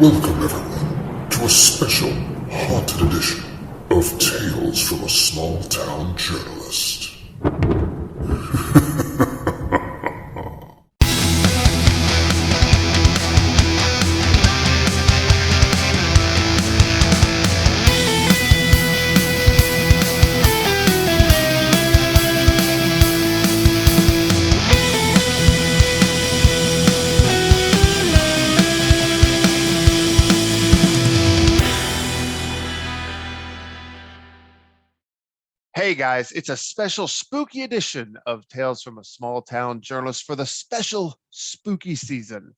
Welcome everyone to a special haunted edition of Tales from a Small Town Journalist. Hey guys, it's a special spooky edition of Tales from a Small Town Journalist for the special spooky season.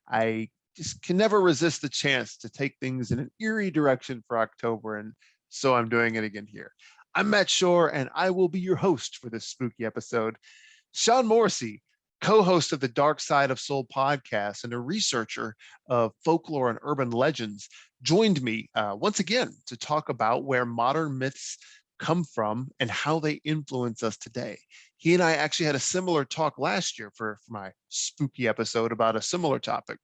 I just can never resist the chance to take things in an eerie direction for October, and so I'm doing it again here. I'm Matt Shore, and I will be your host for this spooky episode. Sean Morrissey, co-host of the Dark Side of Soul podcast and a researcher of folklore and urban legends, joined me once again to talk about where modern myths come from and how they influence us today. He and I actually had a similar talk last year for my spooky episode about a similar topic.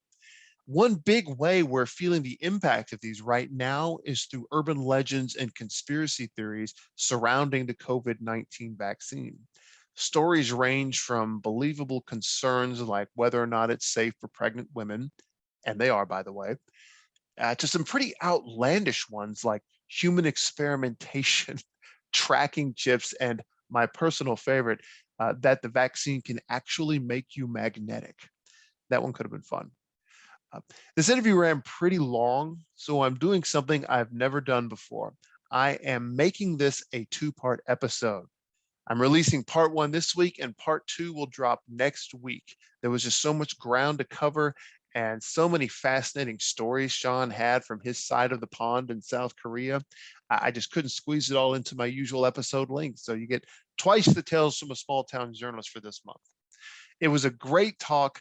One big way we're feeling the impact of these right now is through urban legends and conspiracy theories surrounding the COVID-19 vaccine. Stories range from believable concerns like whether or not it's safe for pregnant women, and they are, by the way, to some pretty outlandish ones like human experimentation, tracking chips, and my personal favorite, that the vaccine can actually make you magnetic. That one could have been fun. This interview ran pretty long, so I'm doing something I've never done before. I am making this a two-part episode. I'm releasing part one this week, and part two will drop next week. There was just so much ground to cover and so many fascinating stories Sean had from his side of the pond in South Korea. I just couldn't squeeze it all into my usual episode length. So you get twice the Tales from a Small Town Journalist for this month. It was a great talk.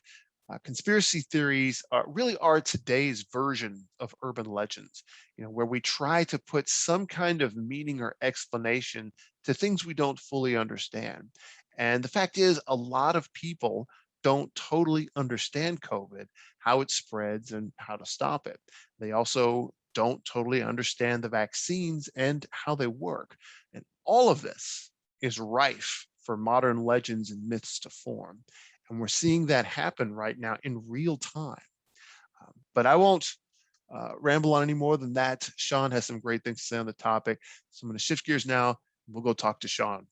Conspiracy theories really are today's version of urban legends, where we try to put some kind of meaning or explanation to things we don't fully understand. And the fact is, a lot of people don't totally understand COVID, how it spreads, and how to stop it. They also don't totally understand the vaccines and how they work. And all of this is rife for modern legends and myths to form. And we're seeing that happen right now in real time. But I won't ramble on any more than that. Sean has some great things to say on the topic. So I'm going to shift gears now. And we'll go talk to Sean.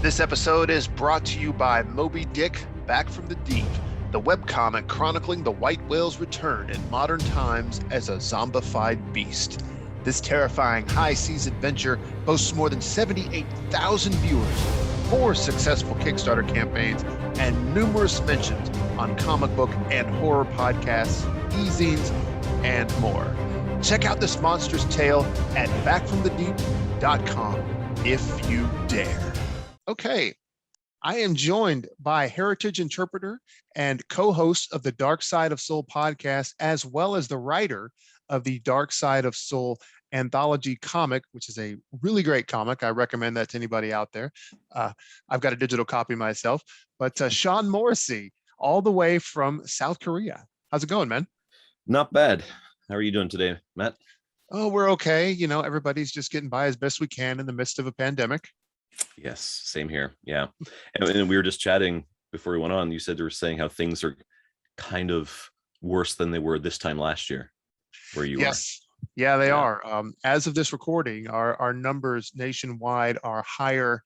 This episode is brought to you by Moby Dick, Back from the Deep, the webcomic chronicling the white whale's return in modern times as a zombified beast. This terrifying high seas adventure boasts more than 78,000 viewers, 4 successful Kickstarter campaigns, and numerous mentions on comic book and horror podcasts, e-zines, and more. Check out this monster's tale at backfromthedeep.com if you dare. Okay, I am joined by heritage interpreter and co-host of the Dark Side of Soul podcast, as well as the writer of the Dark Side of Soul anthology comic, which is a really great comic. I recommend that to anybody out there. I've got a digital copy myself, but Sean Morrissey, all the way from South Korea. How's it going, man? Not bad. How are you doing today, Matt? Oh, we're okay. Everybody's just getting by as best we can in the midst of a pandemic. Yes, same here. Yeah. And we were just chatting before we went on. You said you were saying how things are kind of worse than they were this time last year, where you are. Yeah, they are. As of this recording, our numbers nationwide are higher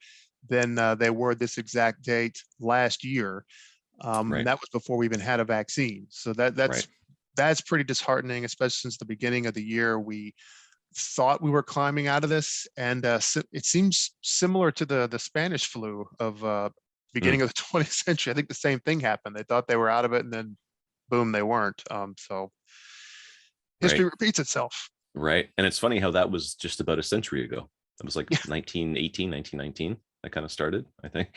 than they were this exact date last year. Right. And that was before we even had a vaccine. So that's pretty disheartening, especially since the beginning of the year. We thought we were climbing out of this, and it seems similar to the Spanish flu of beginning of the 20th century. I think the same thing happened. They thought they were out of it, and then boom, they weren't. So history repeats itself. Right. And it's funny how that was just about a century ago. It was like 1919 that kind of started, I think.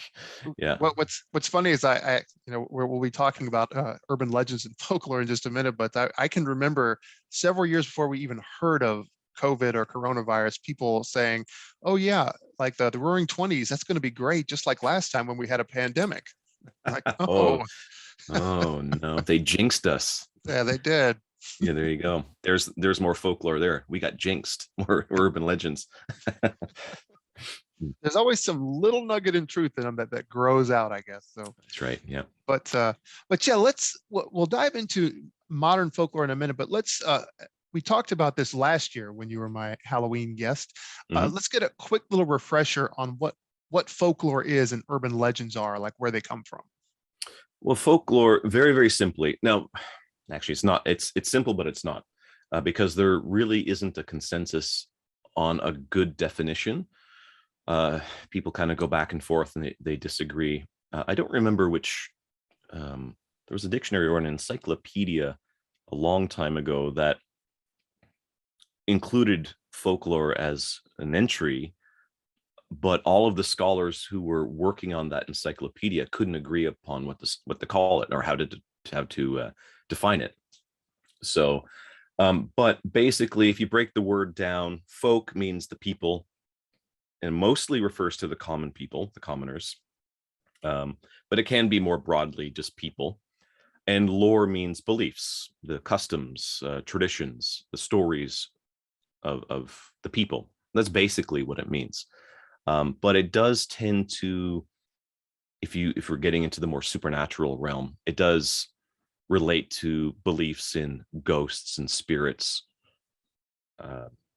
Yeah. What's funny is we'll be talking about urban legends and folklore in just a minute, but I can remember several years before we even heard of COVID or coronavirus, people saying, oh yeah, like the roaring 20s, that's going to be great, just like last time when we had a pandemic. Like, oh no, they jinxed us. Yeah, they did. Yeah, there you go. There's more folklore there. We got jinxed. More urban legends. There's always some little nugget in truth in them that grows out, I guess. So, That's right. Yeah. but yeah, we'll dive into modern folklore in a minute. But we talked about this last year when you were my Halloween guest. Mhm. Let's get a quick little refresher on what folklore is and urban legends are, like where they come from. Well, folklore, very, very simply. Now, actually, it's not. It's simple, but it's not, because there really isn't a consensus on a good definition. People kind of go back and forth, and they disagree. I don't remember which. There was a dictionary or an encyclopedia a long time ago that included folklore as an entry, but all of the scholars who were working on that encyclopedia couldn't agree upon what to call it or how to define it. So, but basically, if you break the word down, folk means the people, and mostly refers to the common people, the commoners. But it can be more broadly just people. And lore means beliefs, the customs, traditions, the stories of the people. That's basically what it means. But it does tend to, if we're getting into the more supernatural realm, it does relate to beliefs in ghosts and spirits,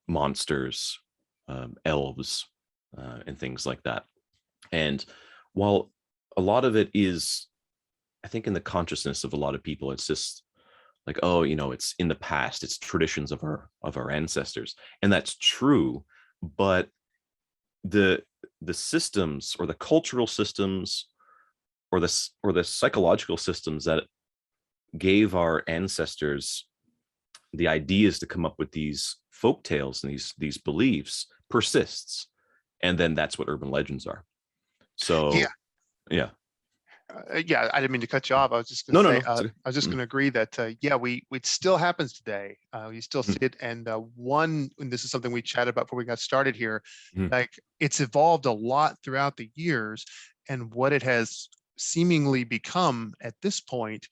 monsters, elves, and things like that. And while a lot of it is, I think, in the consciousness of a lot of people, it's just like, oh, it's in the past, it's traditions of our ancestors, and that's true. But the systems, or the cultural systems, or the psychological systems that gave our ancestors the ideas to come up with these folk tales and these beliefs persists, and then that's what urban legends are. So yeah. Yeah, I didn't mean to cut you off. I was just No, going no, to no. say, It's okay. I was just going to agree that, it still happens today. You still see it. And and this is something we chatted about before we got started here, Mhm. like it's evolved a lot throughout the years. And what it has seemingly become at this point,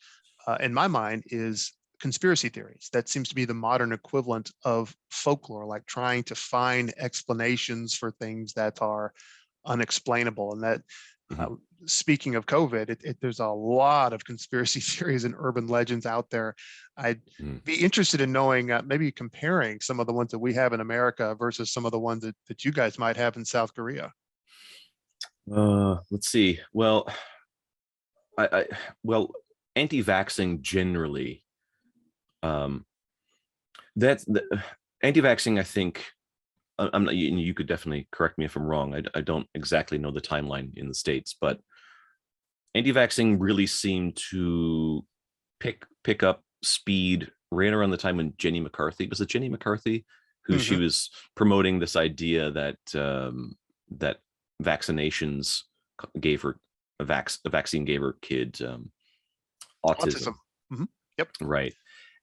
in my mind, is conspiracy theories. That seems to be the modern equivalent of folklore, like trying to find explanations for things that are unexplainable. And that, Mhm. speaking of COVID, there's a lot of conspiracy theories and urban legends out there. I'd Mhm. be interested in knowing, maybe comparing some of the ones that we have in America versus some of the ones that you guys might have in South Korea. Let's see. Well, well, anti-vaxxing generally, that's the anti-vaxxing, I think. I'm not. You could definitely correct me if I'm wrong. I don't exactly know the timeline in the States, but anti-vaxxing really seemed to pick up speed right around the time when Jenny McCarthy, was it Jenny McCarthy, who she Mhm. was promoting this idea that that vaccinations gave her a vaccine gave her kid autism, Autism. Mhm. Yep. right?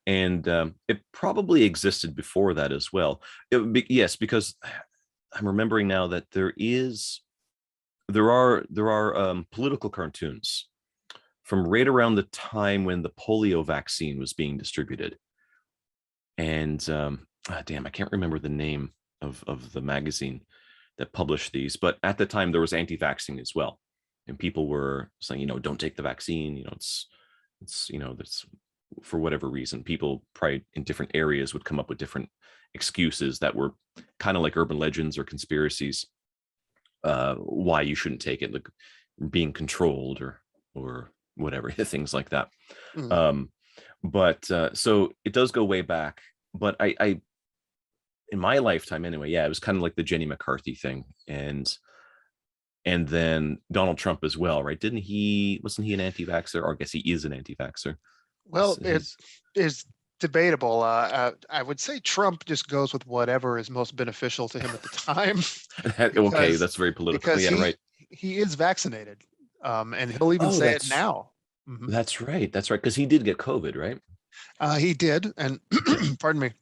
And it probably existed before that as well. Yes, because I'm remembering now that there are political cartoons from right around the time when the polio vaccine was being distributed. And damn, I can't remember the name of the magazine that published these, but at the time there was anti-vaxxing as well, and people were saying, don't take the vaccine. It's that's for whatever reason. People probably in different areas would come up with different excuses that were kind of like urban legends or conspiracies, why you shouldn't take it, like being controlled or whatever, things like that. Mhm. But so it does go way back. But I in my lifetime anyway, yeah, it was kind of like the Jenny McCarthy thing, and then Donald Trump as well, right? Wasn't he an anti-vaxxer? Or I guess he is an anti-vaxxer. Well, His it's debatable. I would say Trump just goes with whatever is most beneficial to him at the time, okay, because that's very political. because Yeah, he right. he is vaccinated, and he'll even Oh, say it now. Mhm. that's right. That's right. Because he did get COVID, right? He did, and Okay. pardon me.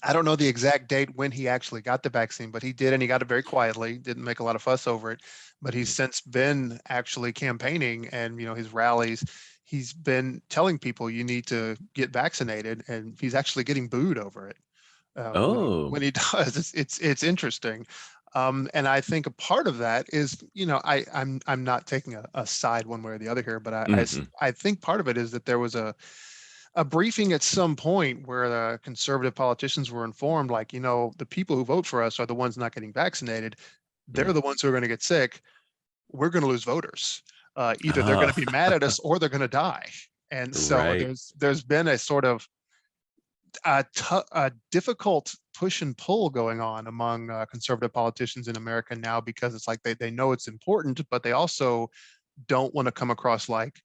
I don't know the exact date when he actually got the vaccine, but he did, and he got it very quietly. Didn't make a lot of fuss over it. But he's Mhm. since been actually campaigning, and his rallies. he's been telling people you need to get vaccinated, and he's actually getting booed over it. Oh, When he does, it's interesting. And I think a part of that is, I'm not taking a side one way or the other here, but mhm, I think part of it is that there was a briefing at some point where the conservative politicians were informed, like, the people who vote for us are the ones not getting vaccinated. They're mm. the ones who are going to get sick. We're going to lose voters. Either they're going Ah, to be mad at us or they're going to die. And so right. there's been a sort of a difficult push and pull going on among conservative politicians in America now, because it's like they know it's important, but they also don't want to come across like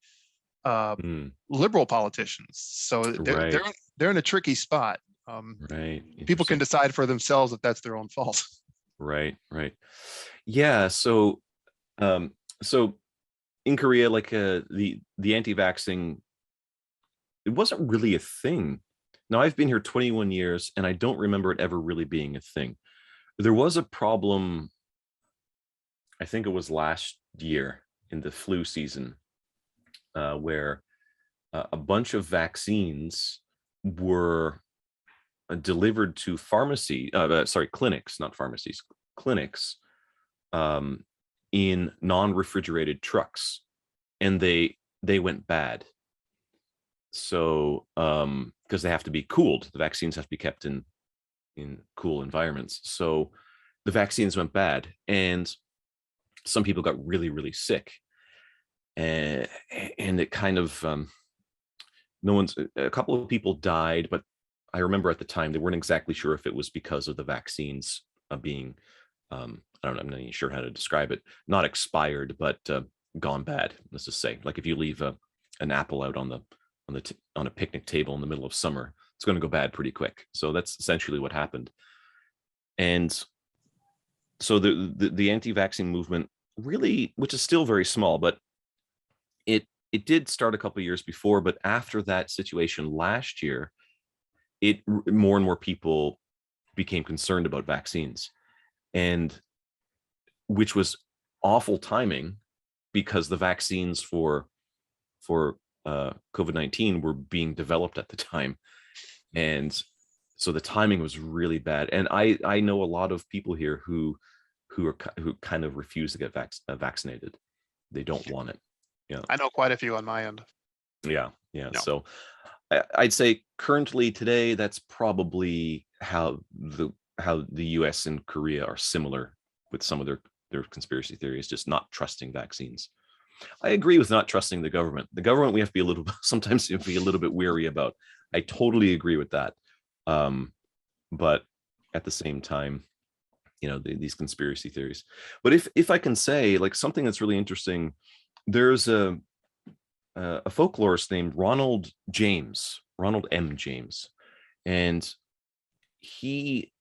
uh, Mm, liberal politicians. So right, they're in a tricky spot. right. People can Interesting. decide for themselves if that's their own fault. Right, right. Yeah. Um, so in Korea, like the anti-vaxxing, it wasn't really a thing. Now I've been here 21 years, and I don't remember it ever really being a thing. There was a problem. I think it was last year in the flu season, where a bunch of vaccines were delivered to clinics, not pharmacies, clinics, um, in non-refrigerated trucks, and they went bad. So because they have to be cooled, the vaccines have to be kept in cool environments. So the vaccines went bad, and some people got really, really sick, and it kind of a couple of people died, but I remember at the time they weren't exactly sure if it was because of the vaccines being I don't know, I'm not even sure how to describe it, not expired, but gone bad. Let's just say, like if you leave an apple out on a picnic table in the middle of summer, it's going to go bad pretty quick. So that's essentially what happened. And so the anti-vaccine movement really, which is still very small, but it did start a couple of years before. But after that situation last year, more and more people became concerned about vaccines, and which was awful timing, because the vaccines for COVID-19 were being developed at the time, and so the timing was really bad. And I know a lot of people here who kind of refuse to get vaccinated. They don't want it. Yeah, I know quite a few on my end. yeah. No, So I'd say currently today, that's probably how the U.S. and Korea are similar with some of their conspiracy theories, just not trusting vaccines. I agree with not trusting the government. The government, we have to be a little sometimes we have to be a little bit weary about. I totally agree with that. But at the same time, these conspiracy theories. But if I can say, like, something that's really interesting, there's a folklorist named Ronald M. James, and he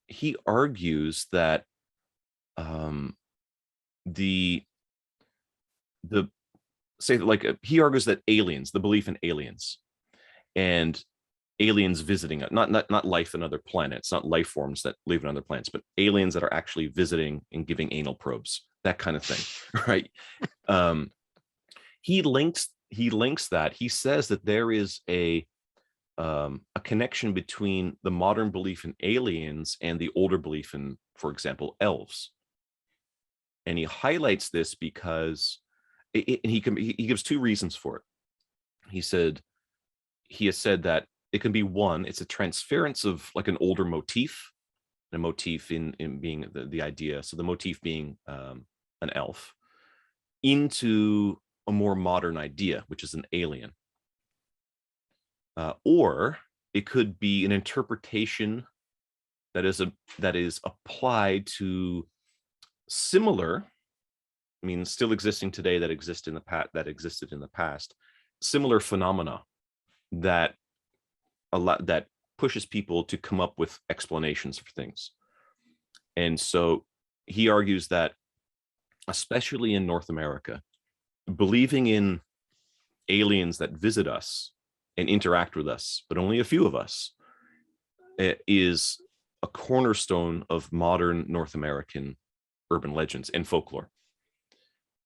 argues that the the say that, like, he argues that aliens, the belief in aliens and aliens visiting it, not life in other planets, not life forms that live in other planets, but aliens that are actually visiting and giving anal probes, that kind of thing, right? um he links that. He says that there is a connection between the modern belief in aliens and the older belief in, for example, elves. And he highlights this because he gives two reasons for it. He has said that it can be, one, it's a transference of like an older motif, a motif in being the idea. So the motif being an elf, into a more modern idea, which is an alien. Or it could be an interpretation that is applied to similar, I mean, still existing today, that existed in the past, similar phenomena that pushes people to come up with explanations for things. And so he argues that, especially in North America, believing in aliens that visit us and interact with us, but only a few of us, is a cornerstone of modern North American urban legends and folklore.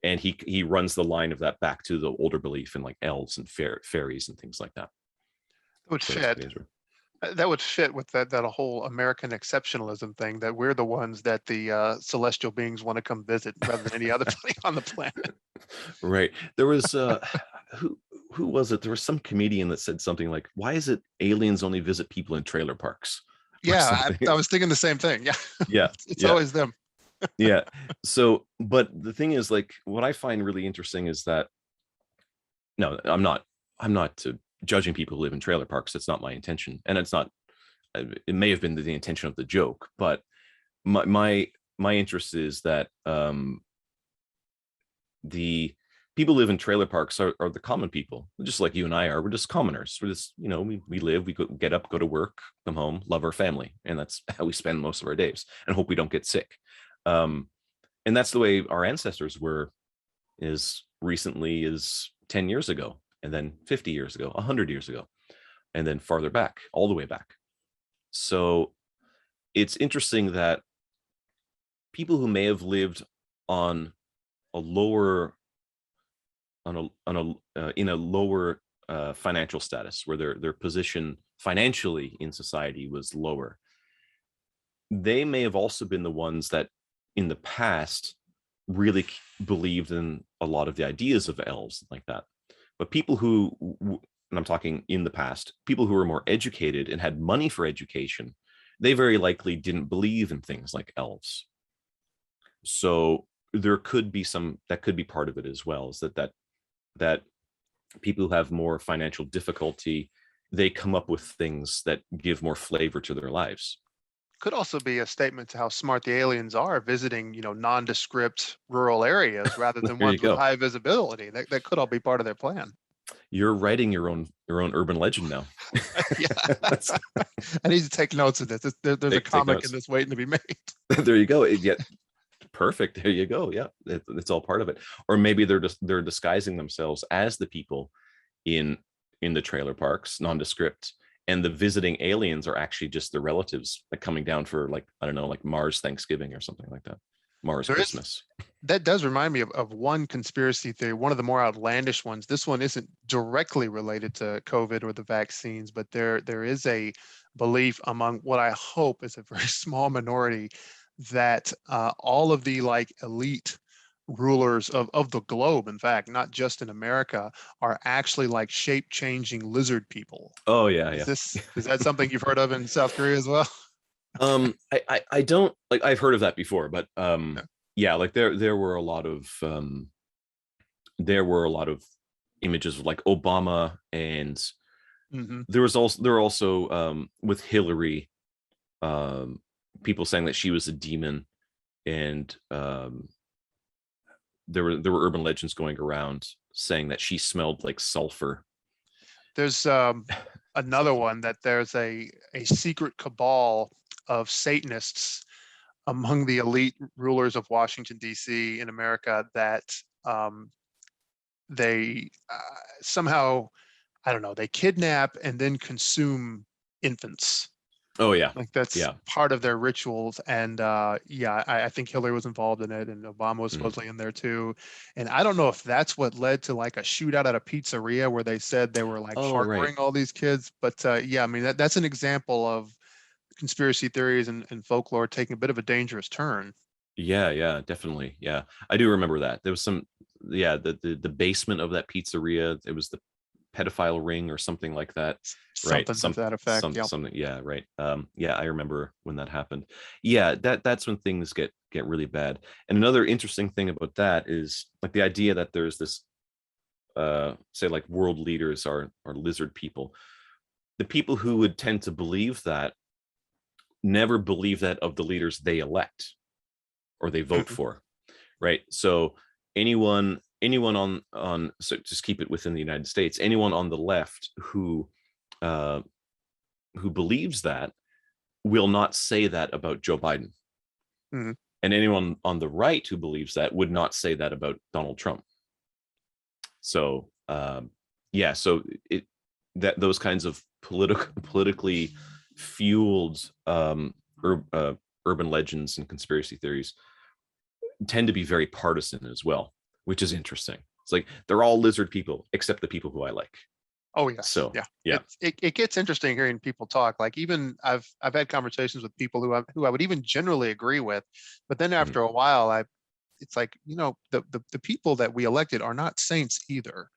and he runs the line of that back to the older belief in like elves and fairies and things like that. That would So that's fit. That would fit with that whole American exceptionalism thing, that we're the ones that the celestial beings want to come visit rather than any other place on the planet. Right. There was who was it? There was some comedian that said something like, "Why is it aliens only visit people in trailer parks?" Or Yeah, something. I was thinking the same thing. Yeah, Yeah. it's Yeah. always them. Yeah. So, but the thing is, like, what I find really interesting is that no, I'm not judging people who live in trailer parks. That's not my intention, and it's not. It may have been the intention of the joke, but my interest is that the people who live in trailer parks are the common people, just like you and I are. We're just commoners. We're just, we live, we get up, go to work, come home, love our family, and that's how we spend most of our days, and hope we don't get sick. And that's the way our ancestors were, as recently as 10 years ago, and then 50 years ago, 100 years ago, and then farther back, all the way back. So it's interesting that people who may have lived on a lower in a lower financial status, where their position financially in society was lower, they may have also been the ones that in the past really believed in a lot of the ideas of elves like that. But people who, and I'm talking in the past, people who were more educated and had money for education, they very likely didn't believe in things like elves. So there could be that could be part of it as well, is that people who have more financial difficulty, they come up with things that give more flavor to their lives. Could also be a statement to how smart the aliens are visiting, nondescript rural areas rather than There you ones with go. high visibility. That could all be part of their plan. You're writing your own urban legend now. Yeah, I need to take notes of this. There's a comic in notes. this waiting to be made. There you go. Perfect. There you go. Yeah, it's all part of it. Or maybe they're disguising themselves as the people in the trailer parks, nondescript, and the visiting aliens are actually just their relatives, like coming down for, like, I don't know, like Mars Thanksgiving or something like that. Mars Christmas. That does remind me of one conspiracy theory, one of the more outlandish ones. This one isn't directly related to COVID or the vaccines, but there is a belief among what I hope is a very small minority that all of the like elite rulers of the globe, in fact, not just in America, are actually like shape-changing lizard people. Oh yeah, yeah. Is that something you've heard of in South Korea as well? I don't, like, I've heard of that before, but Yeah. yeah, like there were a lot of images of like Obama, and Mhm. there were also with Hillary, people saying that she was a demon, and there were urban legends going around saying that she smelled like sulfur. There's another one that there's a secret cabal of Satanists among the elite rulers of Washington, D.C. in America that they somehow, I don't know, they kidnap and then consume infants. Oh yeah, Like that's yeah. part of their rituals. And yeah, I think Hillary was involved in it, and Obama was supposedly in there too. And I don't know if that's what led to like a shootout at a pizzeria where they said they were like Oh right. harboring all these kids. But yeah, I mean, that's an example of conspiracy theories and folklore taking a bit of a dangerous turn. Yeah, definitely. Yeah, I do remember that. There was some, yeah, the basement of that pizzeria, it was the pedophile ring or something like that. Right. Something to that effect. Yeah. Something. Yeah. Right. Yeah, I remember when that happened. Yeah, that's when things get really bad. And another interesting thing about that is like the idea that there's this, say like world leaders are lizard people. The people who would tend to believe that never believe that of the leaders they elect or they vote for. Right. So anyone on so just keep it within the United States, anyone on the left who believes that will not say that about Joe Biden. Mhm. And anyone on the right who believes that would not say that about Donald Trump. So yeah, so those kinds of politically fueled urban legends and conspiracy theories tend to be very partisan as well. which is interesting. It's like they're all lizard people except the people who I like. Oh yes. So Yeah. yeah. It gets interesting hearing people talk. Like even I've had conversations with people who I would even generally agree with, but then after a while, it's like, the people that we elected are not saints either.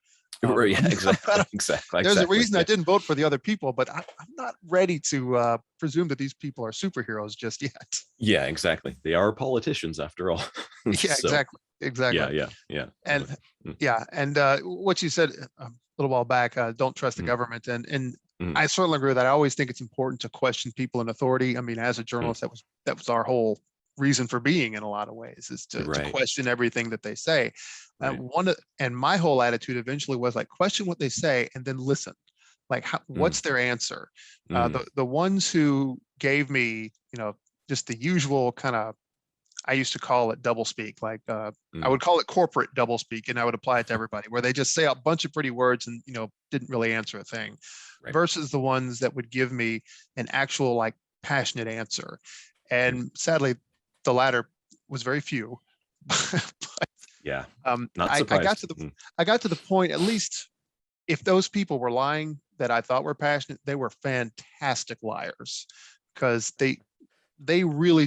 Right, yeah, I exactly. don't- Exactly. There's a reason I yeah. didn't vote for the other people, but I'm not ready to presume that these people are superheroes just yet. Yeah, exactly. They are politicians after all. Yeah, So, exactly. Exactly. yeah. And Mm, yeah, and what you said a little while back, don't trust the Mm. government, and Mm. I certainly agree with that. I always think it's important to question people in authority. I mean, as a journalist, that was our whole reason for being in a lot of ways, is to Right. question everything that they say. Right. And my whole attitude eventually was like, question what they say and then listen. Like, what's their answer? The ones who gave me, just the usual kind of, I used to call it double speak. Like I would call it corporate double speak, and I would apply it to everybody, where they just say a bunch of pretty words and didn't really answer a thing, Right. versus the ones that would give me an actual like passionate answer. And sadly, the latter was very few. Yeah. Not I surprised. got to the point, at least if those people were lying that I thought were passionate, they were fantastic liars, because they really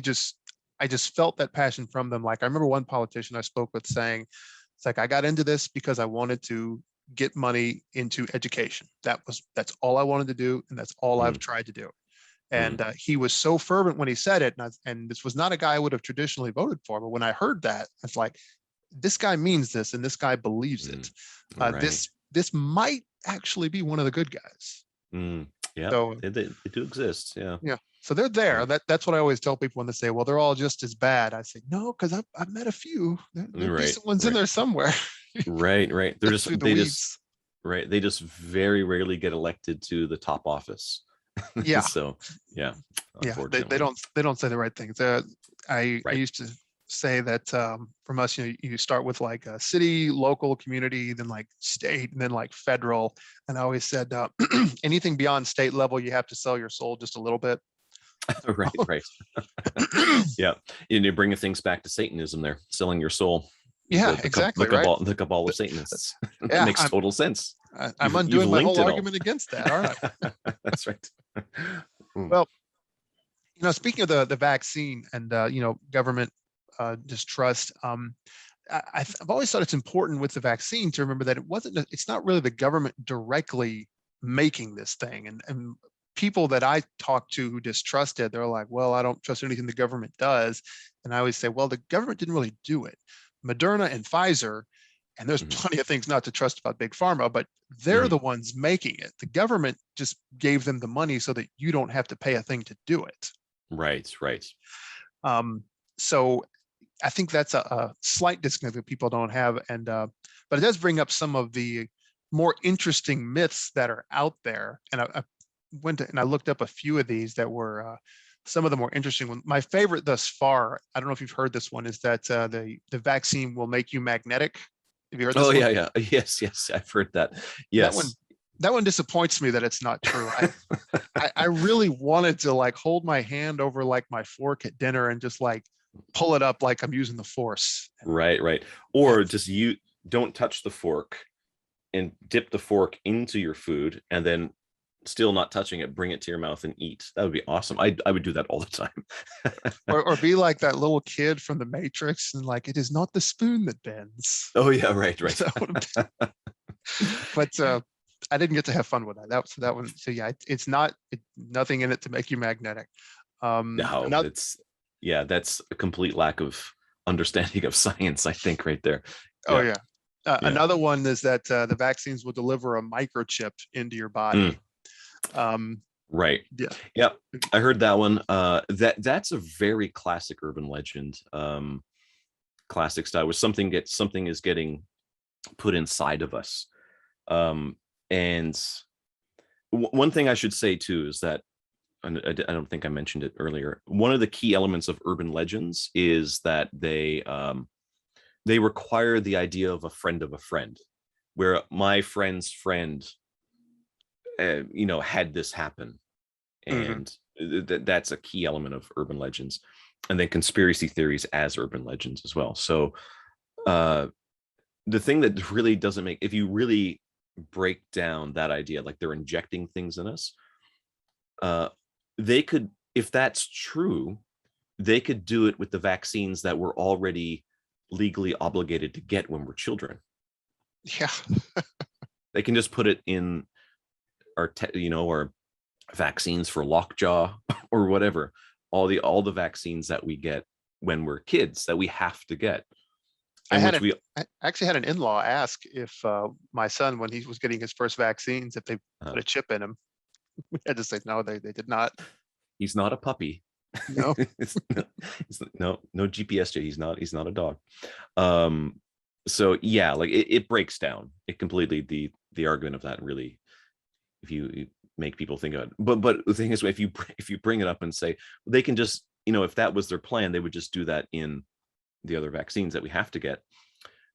I just felt that passion from them. Like I remember one politician I spoke with saying, it's like, I got into this because I wanted to get money into education. That's all I wanted to do. And that's all I've tried to do. And he was so fervent when he said it. And this was not a guy I would have traditionally voted for. But when I heard that, it's like, this guy means this, and this guy believes it. Right. This might actually be one of the good guys. Yeah, So they do exist. Yeah. yeah. So they're there. That's what I always tell people when they say, well, they're all just as bad. I say, no, because I've met a few. There's decent ones in there somewhere. Right. They're just, through the they weeds. just, right. They just very rarely get elected to the top office. Yeah. So yeah. Yeah. Unfortunately. They don't say the right things. I used to say that from us, you start with like a city, local, community, then like state, and then like federal. And I always said, anything beyond state level, you have to sell your soul just a little bit. Right. Yeah. And you're bringing things back to Satanism there, selling your soul. Yeah, exactly. Right. The cabal of Satanists. Yeah, That makes total sense. I'm undoing my whole argument against that. All right. That's right. Well, speaking of the vaccine and government distrust, I've always thought it's important with the vaccine to remember that it's not really the government directly making this thing. And people that I talk to who distrust it, they're like, well, I don't trust anything the government does. And I always say, well, the government didn't really do it. Moderna and Pfizer, and there's plenty of things not to trust about big pharma, but they're the ones making it. The government just gave them the money so that you don't have to pay a thing to do it. Right. So I think that's a slight disconnect that people don't have. And but it does bring up some of the more interesting myths that are out there. And I went and I looked up a few of these that were some of the more interesting ones. My favorite thus far, I don't know if you've heard this one, is that the vaccine will make you magnetic. Have you heard this one? Yeah. Yes, I've heard that. Yes. That one disappoints me that it's not true. I really wanted to like hold my hand over like my fork at dinner and just like pull it up like I'm using the force. Right. Or just you don't touch the fork and dip the fork into your food, and then still not touching it, bring it to your mouth and eat. That would be awesome. I would do that all the time. or be like that little kid from the Matrix and like, it is not the spoon that bends. Oh yeah, right. But I didn't get to have fun with that. That one. So yeah, it's nothing in it to make you magnetic. No, that's a complete lack of understanding of science, I think, right there. Oh yeah. Another one is that the vaccines will deliver a microchip into your body. Right. Yeah. I heard that one. That's a very classic urban legend. Classic style, where something is getting put inside of us. And one thing I should say too is that, and I don't think I mentioned it earlier, one of the key elements of urban legends is that they require the idea of a friend, where my friend's friend had this happen. And that's a key element of urban legends. And then conspiracy theories as urban legends as well. So the thing that really doesn't make, if you really break down that idea, like they're injecting things in us, they could, if that's true, they could do it with the vaccines that we're already legally obligated to get when we're children. Yeah. They can just put it in our, our vaccines for lockjaw or whatever. All the vaccines that we get when we're kids that we have to get. I actually had an in-law ask if my son, when he was getting his first vaccines, if they put a chip in him. We had to say, no, they did not. He's not a puppy. No. No GPS. He's not a dog. So yeah, like it breaks down it completely, the argument of that, really, if you make people think of it. But the thing is, if you bring it up and say they can just, if that was their plan, they would just do that in the other vaccines that we have to get,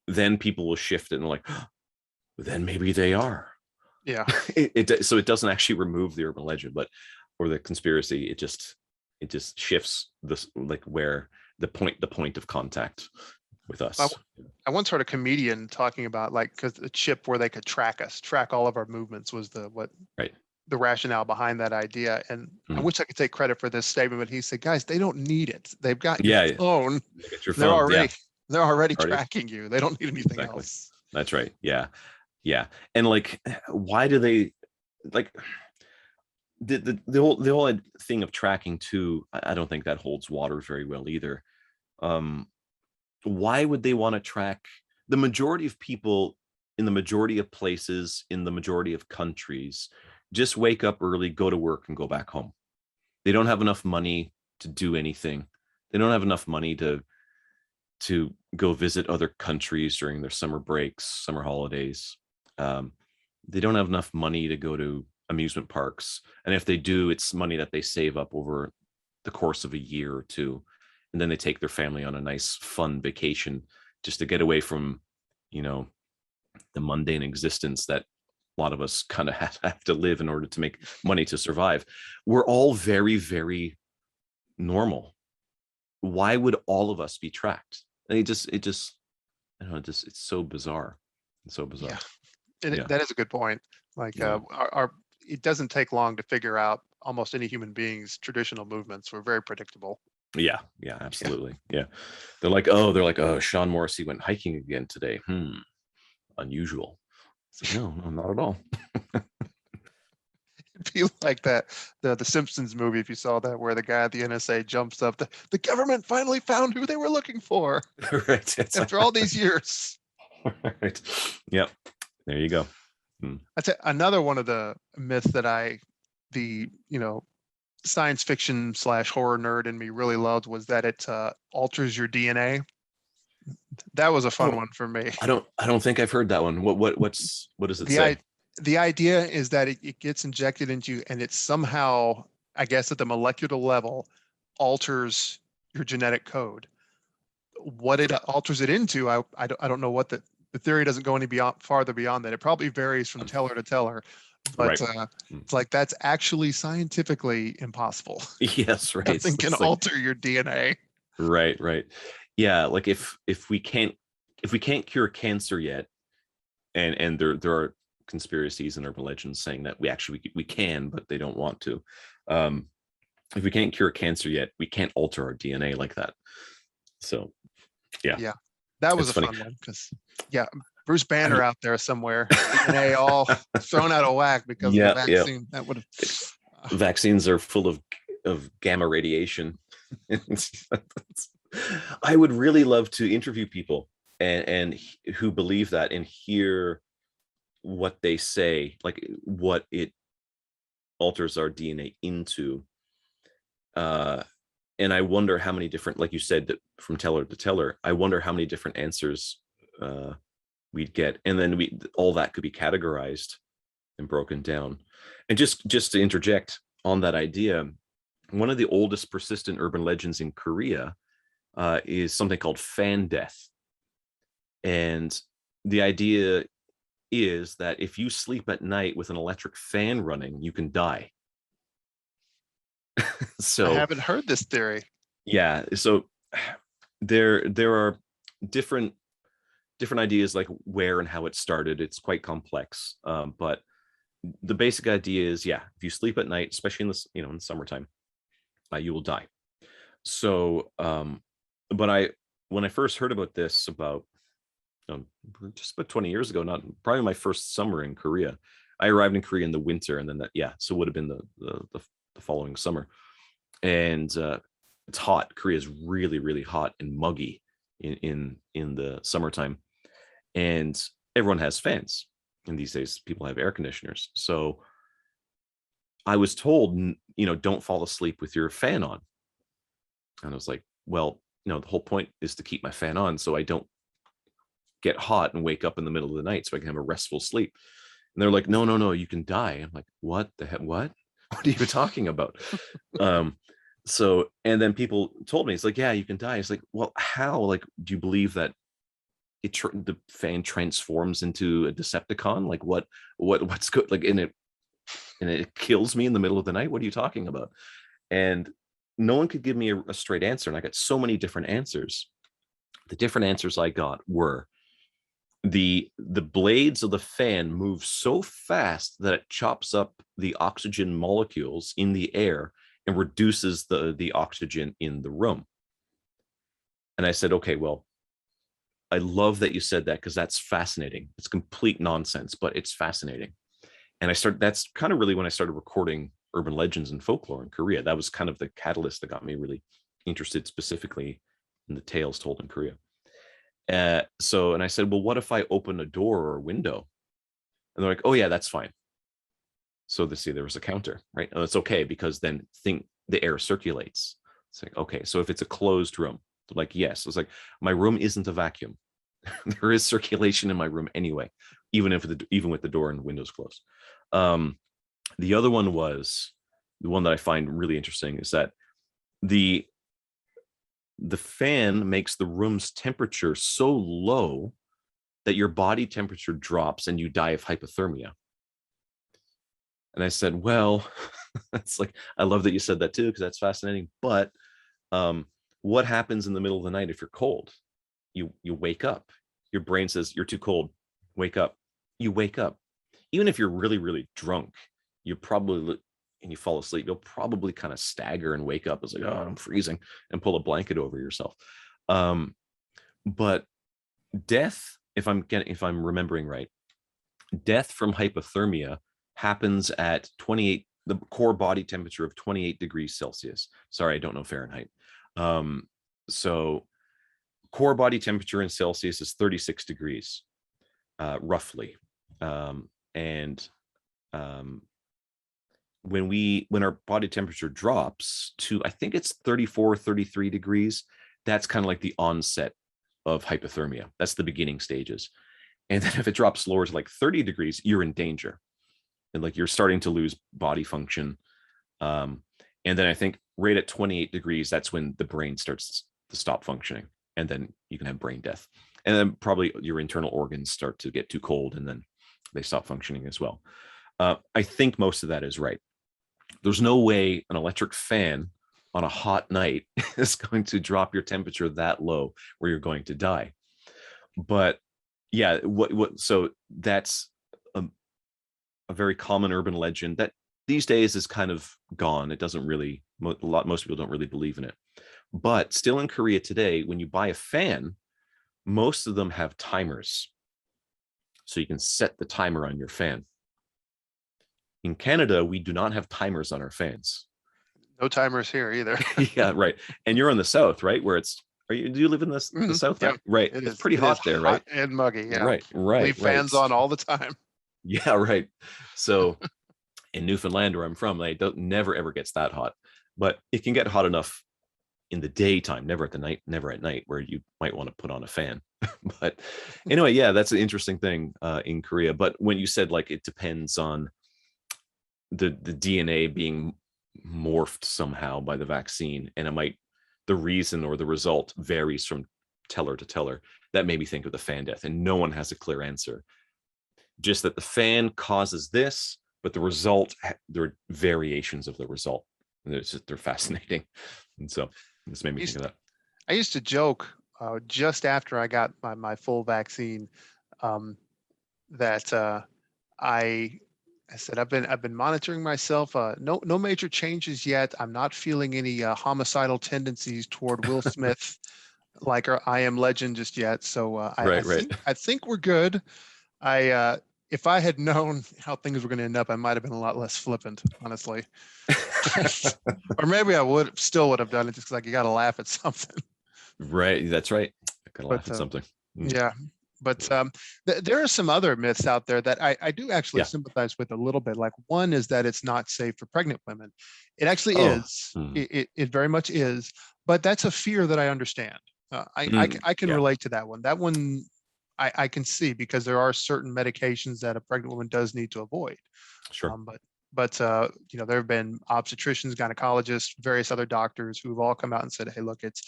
then people will shift it and like, oh, then maybe they are. Yeah. So it doesn't actually remove the urban legend, or the conspiracy. It just shifts this, like, where the point of contact with us. I once heard a comedian talking about, like, because the chip where they could track all of our movements was the rationale behind that idea. And I wish I could take credit for this statement, but he said, guys, they don't need it. They've got your phone. They're already tracking you. They don't need anything else. That's right. Yeah. And like, why do they, like, the whole thing of tracking too? I don't think that holds water very well either. Why would they want to track? The majority of people in the majority of places, in the majority of countries, just wake up early, go to work, and go back home. They don't have enough money to do anything. They don't have enough money to go visit other countries during their summer breaks, summer holidays. They don't have enough money to go to amusement parks. And if they do, it's money that they save up over the course of a year or two. And then they take their family on a nice, fun vacation just to get away from, the mundane existence that a lot of us kind of have to live in order to make money to survive. We're all very, very normal. Why would all of us be tracked? And it's so bizarre. It's so bizarre. Yeah. That is a good point. Like, it doesn't take long to figure out almost any human being's traditional movements. We're very predictable. Yeah, absolutely. Yeah. They're like, oh, Sean Morrissey went hiking again today. Unusual. So, no, not at all. It'd be like that, the Simpsons movie, if you saw that, where the guy at the NSA jumps up, the government finally found who they were looking for. Right. After all these years. Right. Yep. There you go. That's another one of the myths that science fiction / horror nerd in me really loved, was that it alters your DNA. That was a fun one for me. I don't think I've heard that one. What does it say? The idea is that it gets injected into you, and it somehow, I guess at the molecular level, alters your genetic code. What it alters it into, I don't know. What the theory doesn't go any farther beyond that. It probably varies from teller to teller. But it's like, that's actually scientifically impossible. Yes, right. Nothing can alter your DNA. Right. Yeah, like if we can't cure cancer yet, and there are conspiracies and urban legends saying that we can, but they don't want to. If we can't cure cancer yet, we can't alter our DNA like that. So, yeah, that was a fun one, because Bruce Banner out there somewhere, DNA all thrown out of whack because of the vaccine. That would have. Vaccines are full of gamma radiation. I would really love to interview people and who believe that, and hear what they say, like what it alters our DNA into. And I wonder how many different, like you said, that from teller to teller, I wonder how many different answers we'd get, and then all that could be categorized and broken down. And just to interject on that idea, one of the oldest persistent urban legends in Korea is something called fan death. And the idea is that if you sleep at night with an electric fan running, you can die. So I haven't heard this theory. Yeah, so there are different different ideas like where and how it started. It's quite complex, but the basic idea is, yeah, if you sleep at night, especially in this, in the summertime, you will die. So, but when I first heard about this about just about 20 years ago, not probably my first summer in Korea. I arrived in Korea in the winter, and then so it would have been the following summer. And it's hot. Korea is really, really hot and muggy in the summertime, and everyone has fans. And these days, people have air conditioners. So I was told, don't fall asleep with your fan on. And I was like, well, the whole point is to keep my fan on so I don't get hot and wake up in the middle of the night so I can have a restful sleep. And they're like, no, you can die. I'm like, what the heck? What are you talking about? So, and then people told me, it's like, yeah, you can die. It's like, well, how? Like, do you believe that the fan transforms into a Decepticon? Like, what's good? Like, and it kills me in the middle of the night. What are you talking about? And no one could give me a straight answer. And I got so many different answers. The different answers I got were the blades of the fan move so fast that it chops up the oxygen molecules in the air and reduces the oxygen in the room. And I said, okay, well, I love that you said that, because that's fascinating. It's complete nonsense, but it's fascinating. And that's kind of really when I started recording urban legends and folklore in Korea. That was kind of the catalyst that got me really interested specifically in the tales told in Korea. And I said, well, what if I open a door or a window? And they're like, oh yeah, that's fine. So there was a counter, right? Oh, it's okay, because then the air circulates. It's like, okay, so if it's a closed room, like, yes. It's like, my room isn't a vacuum. There is circulation in my room anyway, even with the door and windows closed. The other one was the one that I find really interesting, is that the fan makes the room's temperature so low that your body temperature drops and you die of hypothermia. And I said, well, that's like, I love that you said that too, because that's fascinating. But what happens in the middle of the night if you're cold? You wake up. Your brain says, you're too cold. Wake up. You wake up. Even if you're really, really drunk, you fall asleep, you'll probably kind of stagger and wake up. It's like, oh, I'm freezing, and pull a blanket over yourself. But death, if I'm remembering right, death from hypothermia happens at 28, the core body temperature of 28 degrees Celsius. Sorry, I don't know Fahrenheit. So core body temperature in Celsius is 36 degrees, roughly. When our body temperature drops to, I think it's 34, 33 degrees, that's kind of like the onset of hypothermia. That's the beginning stages. And then if it drops lower to like 30 degrees, you're in danger. And like, you're starting to lose body function. And then I think right at 28 degrees, that's when the brain starts to stop functioning. And then you can have brain death. And then probably your internal organs start to get too cold, and then they stop functioning as well. I think most of that is right. There's no way an electric fan on a hot night is going to drop your temperature that low where you're going to die. But yeah, so that's a very common urban legend that these days is kind of gone. It doesn't really, most people don't really believe in it. But still in Korea today, when you buy a fan, most of them have timers. So you can set the timer on your fan. In Canada, we do not have timers on our fans. No timers here either. Yeah, right. And you're in the South, right? Where do you live in the South? Yeah, right. It's pretty hot there, right? And muggy. Yeah. Right. Leave fans on all the time. Yeah, right. So in Newfoundland, where I'm from, never ever gets that hot, but it can get hot enough in the daytime, never at night, where you might want to put on a fan. But anyway, yeah, that's an interesting thing in Korea. But when you said like it depends on the DNA being morphed somehow by the vaccine, and the reason or the result varies from teller to teller, that made me think of the fan death, and no one has a clear answer. Just that the fan causes this, but the result, there are variations of the result. And they're fascinating. And so this made me think of that. I used to joke just after I got my full vaccine, um, that I I said I've been monitoring myself. No major changes yet. I'm not feeling any homicidal tendencies toward Will Smith like our I Am Legend just yet. So Right, right. I think we're good. I if I had known how things were going to end up, I might have been a lot less flippant, honestly. Or maybe I would have done it just because like you got to laugh at something. Right. That's right. I gotta laugh But at something. Mm. yeah, but there are some other myths out there that I do actually Yeah. sympathize with a little bit. Like one is that it's not safe for pregnant women. It actually Oh. is. Mm. It very much is. But that's a fear that I understand. I can Yeah, relate to that one. That one I can see because there are certain medications that a pregnant woman does need to avoid. sure. But you know, there have been obstetricians, gynecologists, various other doctors who've all come out and said, hey, look, it's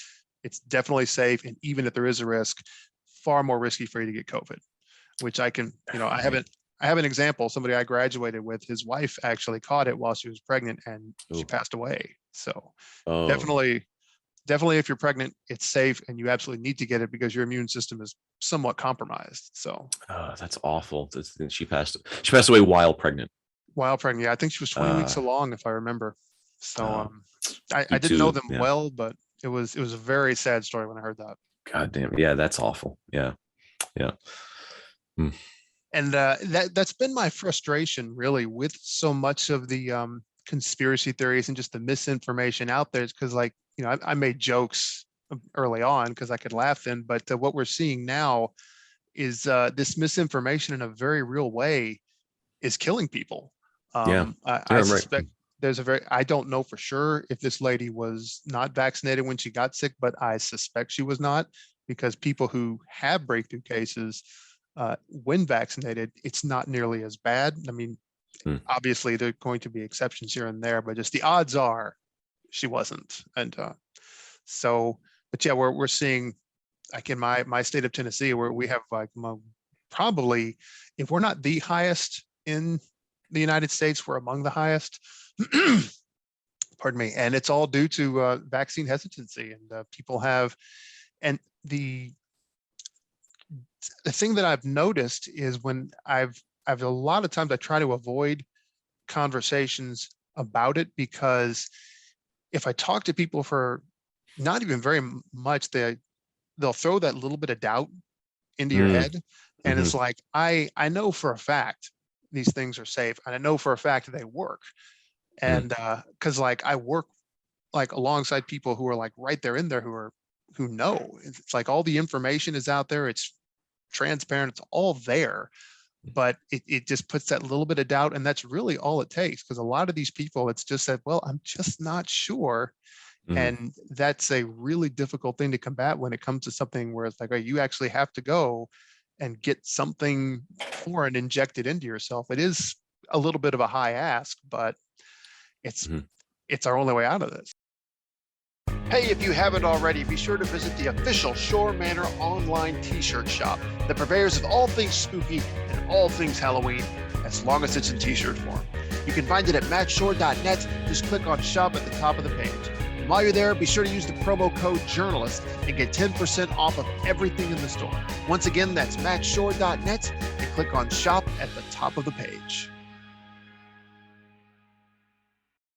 definitely safe, and even if there is a risk, far more risky for you to get COVID. Which I can, you know, Right. I have an example. Somebody I graduated with, his wife actually caught it while she was pregnant, and she Oh. passed away. So Oh. definitely, if you're pregnant, it's safe, and you absolutely need to get it because your immune system is somewhat compromised. So That's awful. She passed. She passed away while pregnant. while pregnant, yeah, I think she was 20 weeks Uh, along, if I remember. So uh, I me didn't know too. them Yeah. well, but it was a very sad story when I heard that. God damn. Yeah, that's awful. Yeah. Yeah. Mm. And that's been my frustration really with so much of the conspiracy theories and just the misinformation out there. Is because, like, you know, I made jokes early on because I could laugh then, but what we're seeing now is this misinformation in a very real way is killing people. Yeah. I Yeah. Right. suspect I don't know for sure if this lady was not vaccinated when she got sick, but I suspect she was not, because people who have breakthrough cases, when vaccinated, it's not nearly as bad. I mean, Mm. obviously there are going to be exceptions here and there, but just the odds are she wasn't. And but yeah, we're seeing, like in my state of Tennessee, where we have like probably, if we're not the highest in the United States, we're among the highest. Pardon me. And it's all due to vaccine hesitancy, and people have, and the thing that I've noticed is when I've a lot of times I try to avoid conversations about it, because if I talk to people for not even very much, they'll throw that little bit of doubt into your Mm. head. And Hmm. it's like, I know for a fact these things are safe, and I know for a fact they work. Mm. And because like I work like alongside people who are like right there in there, who know. It's like all the information is out there, it's transparent, it's all there, but it just puts that little bit of doubt, and that's really all it takes, because a lot of these people, it's just that, well, I'm just not sure. Mm. And that's a really difficult thing to combat when it comes to something where it's like, oh, you actually have to go and get something foreign injected into yourself. It is a little bit of a high ask, but it's Mhm. it's our only way out of this. Hey, if you haven't already, be sure to visit the official Shore Manor online t-shirt shop, the purveyors of all things spooky and all things Halloween, as long as it's in t-shirt form. You can find it at mattshore.net. Just click on shop at the top of the page. And while you're there, be sure to use the promo code journalist and get 10% off of everything in the store. Once again, that's mattshore.net, and click on shop at the top of the page.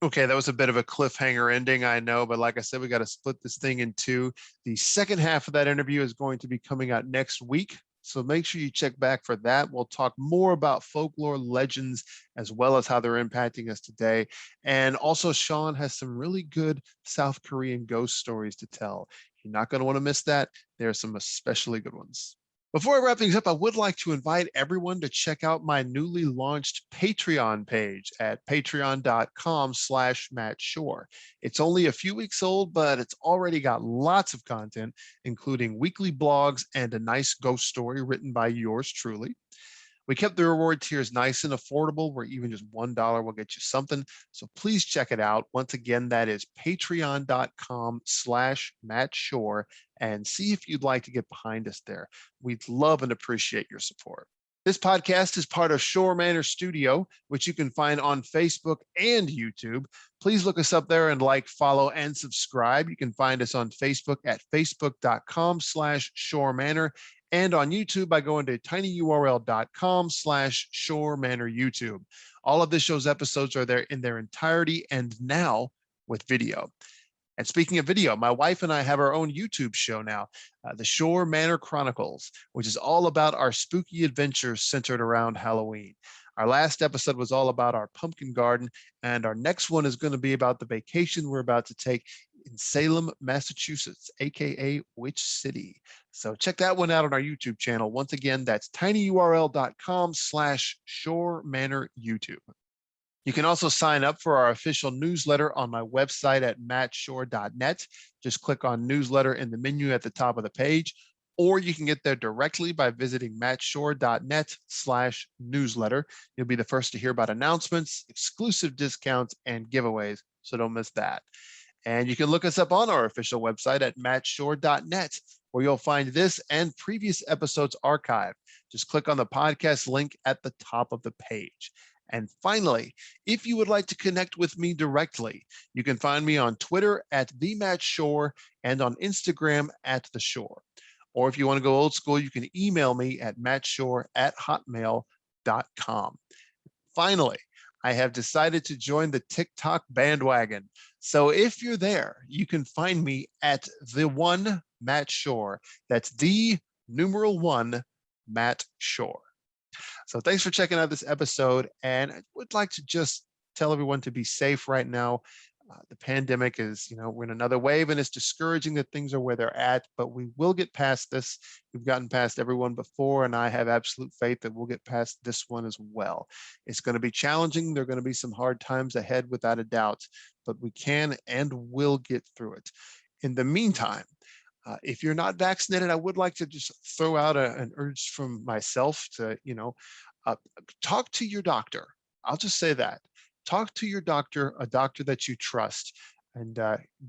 Okay, that was a bit of a cliffhanger ending, I know, but like I said, we got to split this thing in two. The second half of that interview is going to be coming out next week, so make sure you check back for that. We'll talk more about folklore legends as well as how they're impacting us today. And also, Sean has some really good South Korean ghost stories to tell. You're not going to want to miss that. There are some especially good ones. Before I wrap things up, I would like to invite everyone to check out my newly launched Patreon page at patreon.com/Matt Shore. It's only a few weeks old, but it's already got lots of content, including weekly blogs and a nice ghost story written by yours truly. We kept the reward tiers nice and affordable, where even just $1 will get you something. So please check it out. Once again, that is patreon.com/Matt Shore, and see if you'd like to get behind us there. We'd love and appreciate your support. This podcast is part of Shore Manor Studio, which you can find on Facebook and YouTube. Please look us up there and like, follow, and subscribe. You can find us on Facebook at facebook.com/Shore Manor and on YouTube by going to tinyurl.com/Shore Manor YouTube. All of this show's episodes are there in their entirety and now with video. And speaking of video, my wife and I have our own YouTube show now, the Shore Manor Chronicles, which is all about our spooky adventures centered around Halloween. Our last episode was all about our pumpkin garden, and our next one is going to be about the vacation we're about to take in Salem, Massachusetts, aka Witch City. So check that one out on our YouTube channel. Once again, that's tinyurl.com/Shore Manor YouTube. You can also sign up for our official newsletter on my website at mattshore.net. Just click on newsletter in the menu at the top of the page, or you can get there directly by visiting mattshore.net/newsletter. You'll be the first to hear about announcements, exclusive discounts, and giveaways, so don't miss that. And you can look us up on our official website at mattshore.net, where you'll find this and previous episodes archived. Just click on the podcast link at the top of the page. And finally, if you would like to connect with me directly, you can find me on Twitter at @TheMattShore and on Instagram at The Shore. Or if you want to go old school, you can email me at mattshore@hotmail.com. Finally, I have decided to join the TikTok bandwagon. So if you're there, you can find me at @the1 Matt Shore. That's #1 Matt Shore. So thanks for checking out this episode. And I would like to just tell everyone to be safe right now. The pandemic is, we're in another wave, and it's discouraging that things are where they're at, but we will get past this. We've gotten past everyone before, and I have absolute faith that we'll get past this one as well. It's going to be challenging. There are going to be some hard times ahead without a doubt, but we can and will get through it. In the meantime, if you're not vaccinated, I would like to just throw out an urge from myself to, talk to your doctor. I'll just say that. Talk to your doctor, a doctor that you trust, and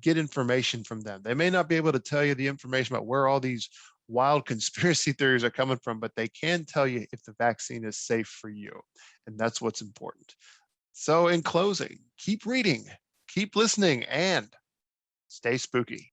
get information from them. They may not be able to tell you the information about where all these wild conspiracy theories are coming from, but they can tell you if the vaccine is safe for you. And that's what's important. So in closing, keep reading, keep listening, and stay spooky.